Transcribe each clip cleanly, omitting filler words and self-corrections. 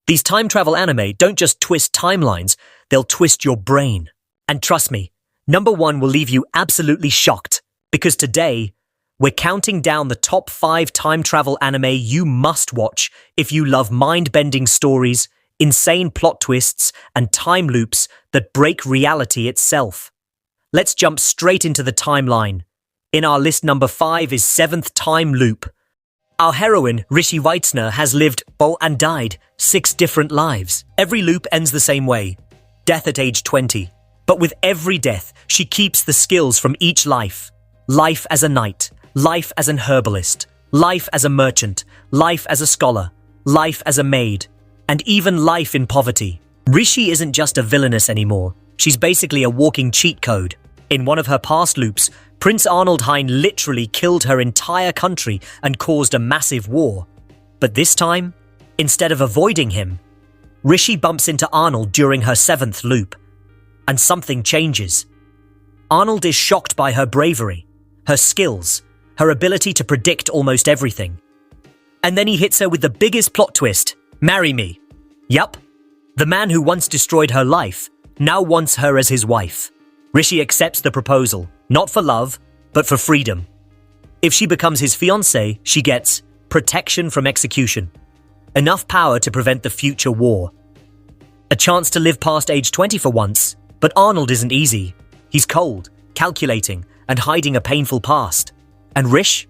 These time travel anime don't just twist timelines, they'll twist your brain. And trust me, number 1 will leave you absolutely shocked, because today, we're counting down the top 5 time travel anime you must watch if you love mind-bending stories, insane plot twists, and time loops that break reality itself. Let's jump straight into the timeline. In our list, number 5 is 7th Time Loop. Our heroine, Rishi Weitzner, has lived and died 6 different lives. Every loop ends the same way, death at age 20. But with every death, she keeps the skills from each life. Life as a knight, life as an herbalist, life as a merchant, life as a scholar, life as a maid, and even life in poverty. Rishi isn't just a villainess anymore. She's basically a walking cheat code. In one of her past loops, Prince Arnold Hein literally killed her entire country and caused a massive war. But this time, instead of avoiding him, Rishi bumps into Arnold during her 7th loop. And something changes. Arnold is shocked by her bravery, her skills, her ability to predict almost everything. And then he hits her with the biggest plot twist: marry me. Yup, the man who once destroyed her life now wants her as his wife. Rishi accepts the proposal, not for love, but for freedom. If she becomes his fiancée, she gets protection from execution, enough power to prevent the future war, a chance to live past age 20 for once. But Arnold isn't easy. He's cold, calculating, and hiding a painful past. And Rish?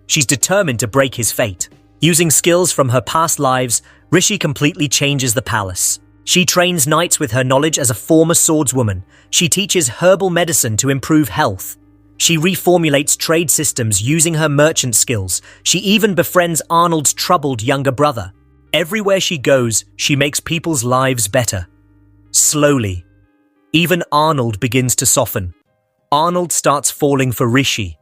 She's determined to break his fate. Using skills from her past lives, Rishi completely changes the palace. She trains knights with her knowledge as a former swordswoman. She teaches herbal medicine to improve health. She reformulates trade systems using her merchant skills. She even befriends Arnold's troubled younger brother. Everywhere she goes, she makes people's lives better. Slowly, even Arnold begins to soften. Arnold starts falling for Rishi.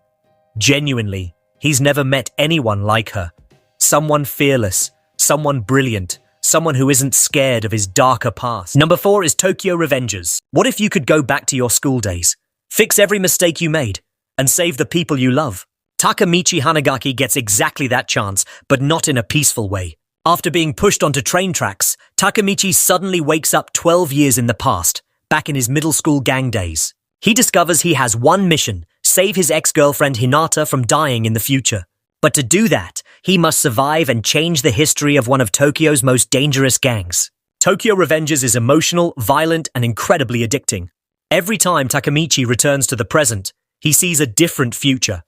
Genuinely, he's never met anyone like her. Someone fearless, someone brilliant, someone who isn't scared of his darker past. Number 4 is Tokyo Revengers. What if you could go back to your school days, fix every mistake you made, and save the people you love? Takemichi Hanagaki gets exactly that chance, but not in a peaceful way. After being pushed onto train tracks, Takemichi suddenly wakes up 12 years in the past, back in his middle school gang days. He discovers he has one mission: save his ex-girlfriend Hinata from dying in the future. But to do that, he must survive and change the history of one of Tokyo's most dangerous gangs. Tokyo Revengers is emotional, violent, and incredibly addicting. Every time Takemichi returns to the present, he sees a different future.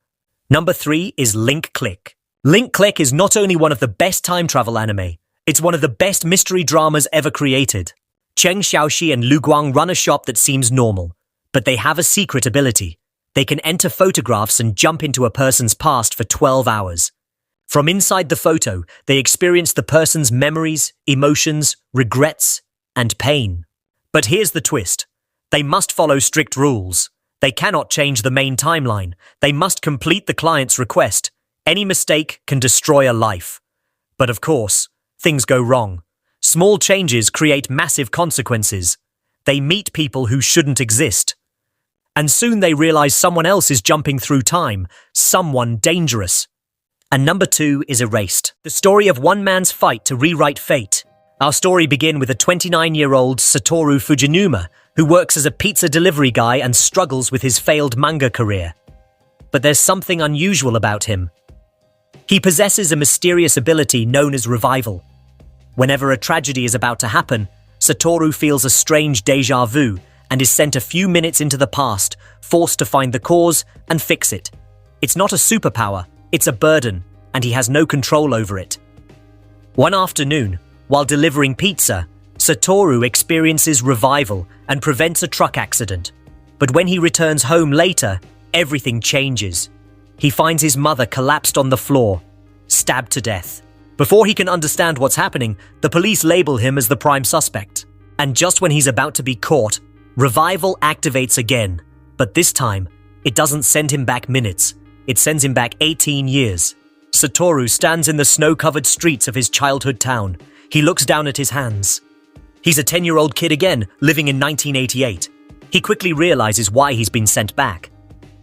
Number 3 is Link Click. Link Click is not only one of the best time travel anime, it's one of the best mystery dramas ever created. Cheng Xiaoxi and Lu Guang run a shop that seems normal, but they have a secret ability. They can enter photographs and jump into a person's past for 12 hours. From inside the photo, they experience the person's memories, emotions, regrets, and pain. But here's the twist. They must follow strict rules. They cannot change the main timeline. They must complete the client's request. Any mistake can destroy a life. But of course, things go wrong. Small changes create massive consequences. They meet people who shouldn't exist. And soon they realize someone else is jumping through time, someone dangerous. And number 2 is Erased, the story of one man's fight to rewrite fate. Our story begins with a 29-year-old Satoru Fujinuma, who works as a pizza delivery guy and struggles with his failed manga career. But there's something unusual about him. He possesses a mysterious ability known as revival. Whenever a tragedy is about to happen, Satoru feels a strange déjà vu and is sent a few minutes into the past, forced to find the cause and fix it. It's not a superpower, it's a burden, and he has no control over it. One afternoon, while delivering pizza, Satoru experiences revival and prevents a truck accident. But when he returns home later, everything changes. He finds his mother collapsed on the floor, stabbed to death. Before he can understand what's happening, the police label him as the prime suspect. And just when he's about to be caught, revival activates again. But this time, it doesn't send him back minutes. It sends him back 18 years. Satoru stands in the snow-covered streets of his childhood town. He looks down at his hands. He's a 10-year-old kid again, living in 1988. He quickly realizes why he's been sent back.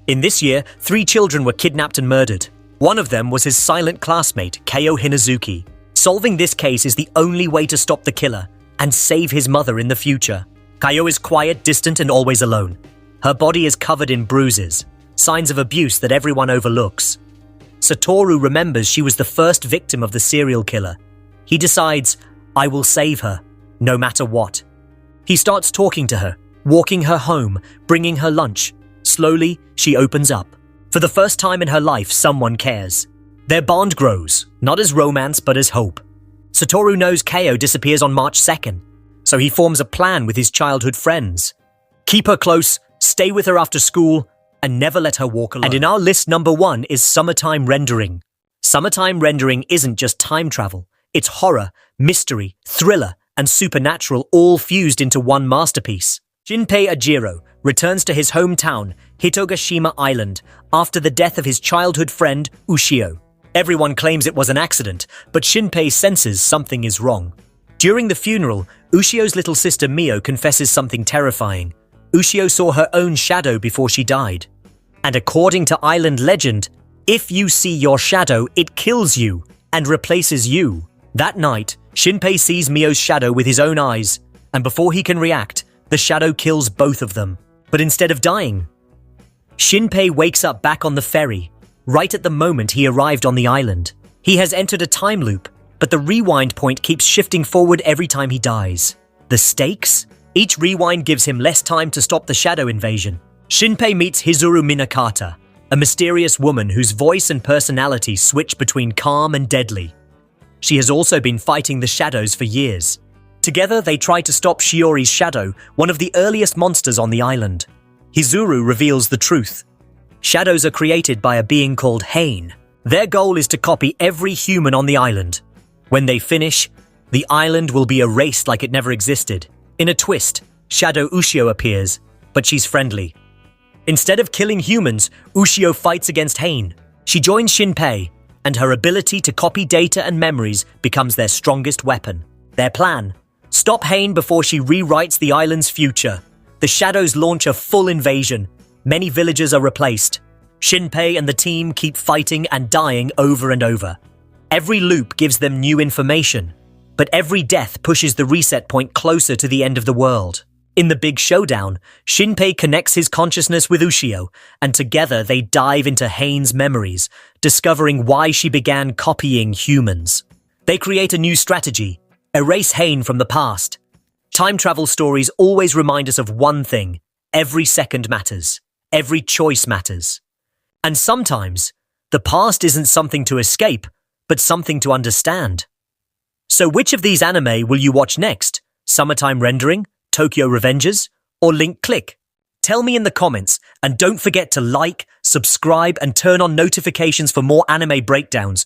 In this year, 3 children were kidnapped and murdered. One of them was his silent classmate, Keo Hinazuki. Solving this case is the only way to stop the killer and save his mother in the future. Kayo is quiet, distant, and always alone. Her body is covered in bruises, signs of abuse that everyone overlooks. Satoru remembers she was the first victim of the serial killer. He decides, I will save her, no matter what. He starts talking to her, walking her home, bringing her lunch. Slowly, she opens up. For the first time in her life, someone cares. Their bond grows, not as romance but as hope. Satoru knows Kayo disappears on March 2nd, so he forms a plan with his childhood friends. Keep her close, stay with her after school, and never let her walk alone. And in our list, number 1 is summertime rendering. Summertime rendering isn't just time travel. It's horror, mystery, thriller, and supernatural all fused into one masterpiece. Shinpei Ajiro returns to his hometown, Hitogashima Island, after the death of his childhood friend, Ushio. Everyone claims it was an accident, but Shinpei senses something is wrong. During the funeral, Ushio's little sister Mio confesses something terrifying. Ushio saw her own shadow before she died. And according to island legend, if you see your shadow, it kills you and replaces you. That night, Shinpei sees Mio's shadow with his own eyes, and before he can react, the shadow kills both of them. But instead of dying, Shinpei wakes up back on the ferry, right at the moment he arrived on the island. He has entered a time loop, but the rewind point keeps shifting forward every time he dies. The stakes? Each rewind gives him less time to stop the shadow invasion. Shinpei meets Hizuru Minakata, a mysterious woman whose voice and personality switch between calm and deadly. She has also been fighting the shadows for years. Together, they try to stop Shiori's shadow, one of the earliest monsters on the island. Hizuru reveals the truth. Shadows are created by a being called Hain. Their goal is to copy every human on the island. When they finish, the island will be erased like it never existed. In a twist, Shadow Ushio appears, but she's friendly. Instead of killing humans, Ushio fights against Hain. She joins Shinpei, and her ability to copy data and memories becomes their strongest weapon. Their plan: stop Hain before she rewrites the island's future. The shadows launch a full invasion. Many villagers are replaced. Shinpei and the team keep fighting and dying over and over. Every loop gives them new information, but every death pushes the reset point closer to the end of the world. In the big showdown, Shinpei connects his consciousness with Ushio, and together they dive into Hain's memories, discovering why she began copying humans. They create a new strategy: erase Hain from the past. Time travel stories always remind us of one thing: every second matters. Every choice matters. And sometimes, the past isn't something to escape, but something to understand. So which of these anime will you watch next? Summertime Rendering, Tokyo Revengers, or Link Click? Tell me in the comments, and don't forget to like, subscribe, and turn on notifications for more anime breakdowns